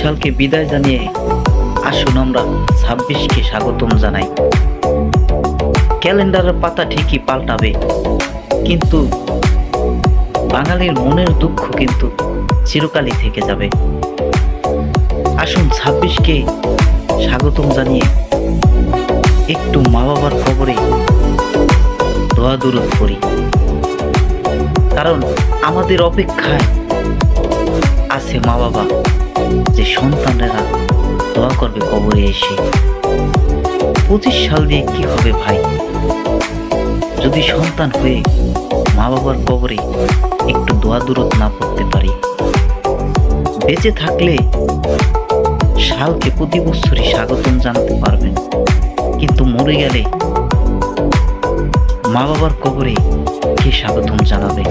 সালকে বিদায় জানিয়ে আসুন আমরা 26কে স্বাগতম জানাই। ক্যালেন্ডারের পাতা ঠিকই পাল্টাবে, কিন্তু বাঙালির মনের দুঃখ কিন্তু চিরকালই থেকে যাবে। আসুন 26কে স্বাগতম জানিয়ে একটু মা বাবার কবরে দোয়া দুরূদ করি, কারণ আমাদের অপেক্ষায় আছে মা বাবা, যে সন্তানেরা দোয়া করবে কবরে এসে। 25 সাল দিয়ে কি হবে ভাই, যদি সন্তান হয়ে মা বাবার কবরে একটু দোয়া দুরূদ না পড়তে পারি। বেঁচে থাকলে সালকে প্রতি বছরই স্বাগতম জানাতে পারবেন, কিন্তু মরে গেলে মা বাবার কবরে কে স্বাগতম জানাবে?